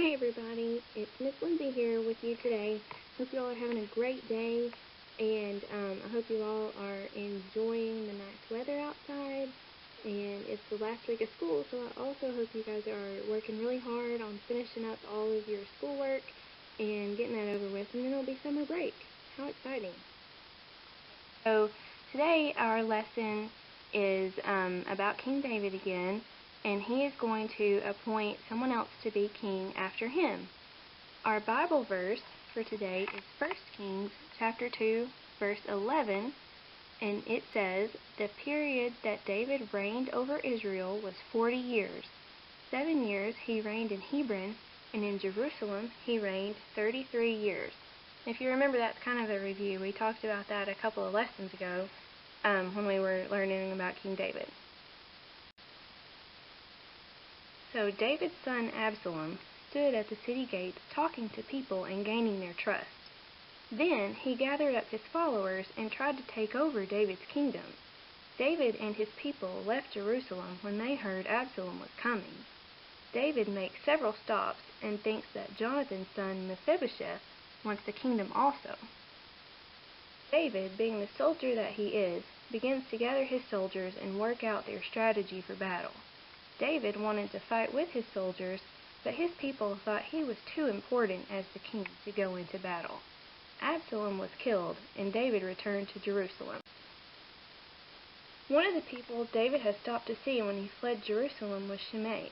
Hi everybody, it's Miss Lindsay here with you today. Hope you all are having a great day, and I hope you all are enjoying the nice weather outside. And it's the last week of school, so I also hope you guys are working really hard on finishing up all of your schoolwork and getting that over with, and then it'll be summer break. How exciting. So today our lesson is about King David again, and he is going to appoint someone else to be king after him. Our Bible verse for today is 1 Kings chapter 2, verse 11, and it says, "The period that David reigned over Israel was 40 years. 7 years he reigned in Hebron, and in Jerusalem he reigned 33 years." If you remember, that's kind of a review. We talked about that a couple of lessons ago when we were learning about King David. So David's son Absalom stood at the city gates talking to people and gaining their trust. Then he gathered up his followers and tried to take over David's kingdom. David and his people left Jerusalem when they heard Absalom was coming. David makes several stops and thinks that Jonathan's son Mephibosheth wants the kingdom also. David, being the soldier that he is, begins to gather his soldiers and work out their strategy for battle. David wanted to fight with his soldiers, but his people thought he was too important as the king to go into battle. Absalom was killed, and David returned to Jerusalem. One of the people David had stopped to see when he fled Jerusalem was Shimei.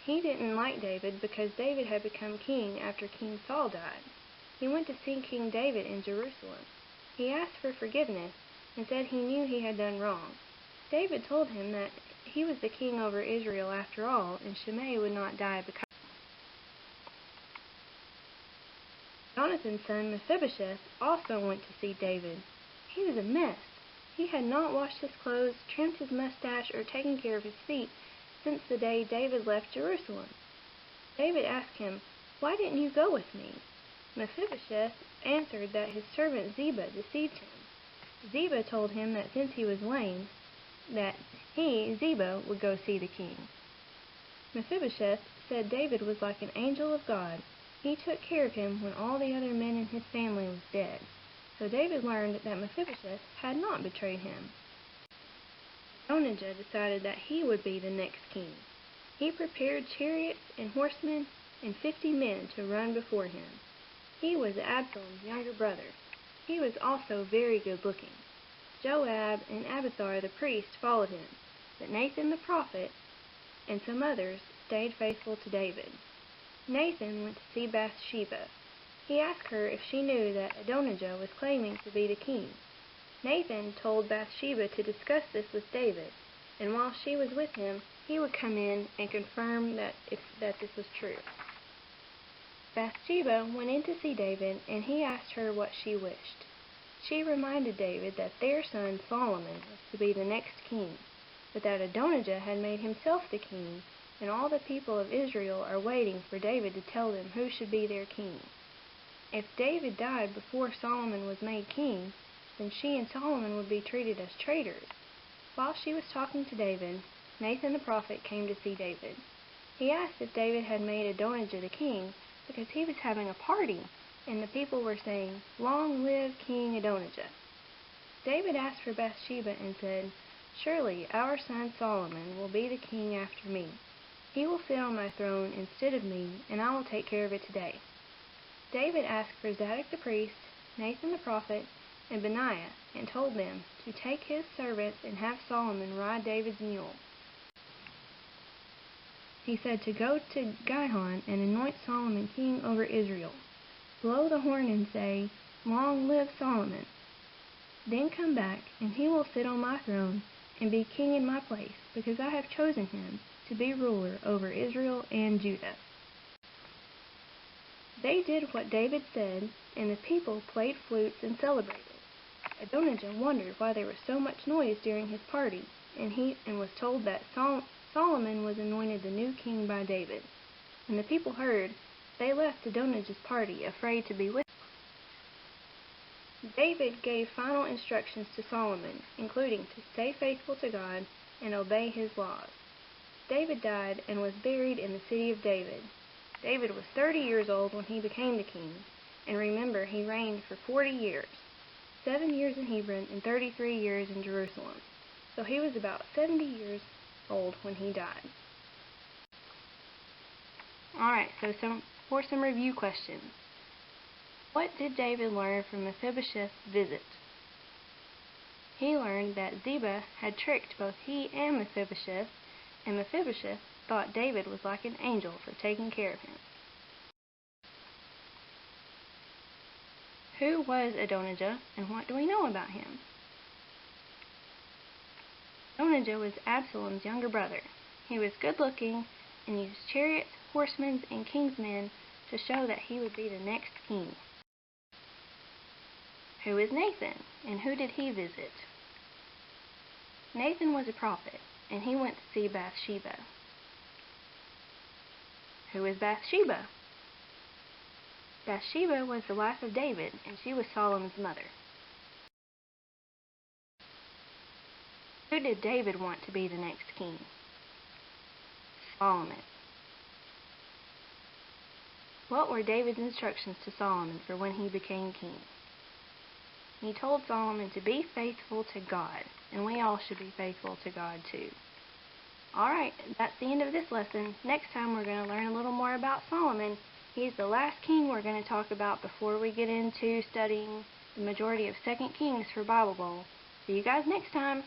He didn't like David because David had become king after King Saul died. He went to see King David in Jerusalem. He asked for forgiveness and said he knew he had done wrong. David told him that he was the king over Israel after all, and Shimei would not die because Jonathan's son Mephibosheth also went to see David. He was a mess. He had not washed his clothes, trimmed his mustache, or taken care of his feet since the day David left Jerusalem. David asked him, "Why didn't you go with me?" Mephibosheth answered that his servant Ziba deceived him. Ziba told him that since he was lame, that he, Ziba, would go see the king. Mephibosheth said David was like an angel of God. He took care of him when all the other men in his family was dead. So David learned that Mephibosheth had not betrayed him. Adonijah decided that he would be the next king. He prepared chariots and horsemen and 50 men to run before him. He was Absalom's younger brother. He was also very good looking. Joab and Abiathar the priest followed him, but Nathan the prophet and some others stayed faithful to David. Nathan went to see Bathsheba. He asked her if she knew that Adonijah was claiming to be the king. Nathan told Bathsheba to discuss this with David, and while she was with him, he would come in and confirm that this was true. Bathsheba went in to see David, and he asked her what she wished. She reminded David that their son Solomon was to be the next king, but that Adonijah had made himself the king, and all the people of Israel are waiting for David to tell them who should be their king. If David died before Solomon was made king, then she and Solomon would be treated as traitors. While she was talking to David, Nathan the prophet came to see David. He asked if David had made Adonijah the king because he was having a party, and the people were saying, "Long live King Adonijah." David asked for Bathsheba and said, "Surely our son Solomon will be the king after me. He will sit on my throne instead of me, and I will take care of it today." David asked for Zadok the priest, Nathan the prophet, and Benaiah, and told them to take his servants and have Solomon ride David's mule. He said to go to Gihon and anoint Solomon king over Israel. Blow the horn and say, "Long live Solomon." Then come back, and he will sit on my throne and be king in my place, because I have chosen him to be ruler over Israel and Judah. They did what David said, and the people played flutes and celebrated. Adonijah wondered why there was so much noise during his party, and was told that Solomon was anointed the new king by David. When the people heard, they left Adonijah's party, afraid to be with him. David gave final instructions to Solomon, including to stay faithful to God and obey his laws. David died and was buried in the city of David. David was 30 years old when he became the king, and remember, he reigned for 40 years, 7 years in Hebron and 33 years in Jerusalem. So he was about 70 years old when he died. Alright, so for some review questions. What did David learn from Mephibosheth's visit? He learned that Ziba had tricked both he and Mephibosheth thought David was like an angel for taking care of him. Who was Adonijah, and what do we know about him? Adonijah was Absalom's younger brother. He was good-looking and used chariots, horsemen, and king's men to show that he would be the next king. Who is Nathan, and who did he visit? Nathan was a prophet, and he went to see Bathsheba. Who is Bathsheba? Bathsheba was the wife of David, and she was Solomon's mother. Who did David want to be the next king? Solomon. What were David's instructions to Solomon for when he became king? He told Solomon to be faithful to God, and we all should be faithful to God too. Alright, that's the end of this lesson. Next time we're going to learn a little more about Solomon. He's the last king we're going to talk about before we get into studying the majority of 2 Kings for Bible Bowl. See you guys next time.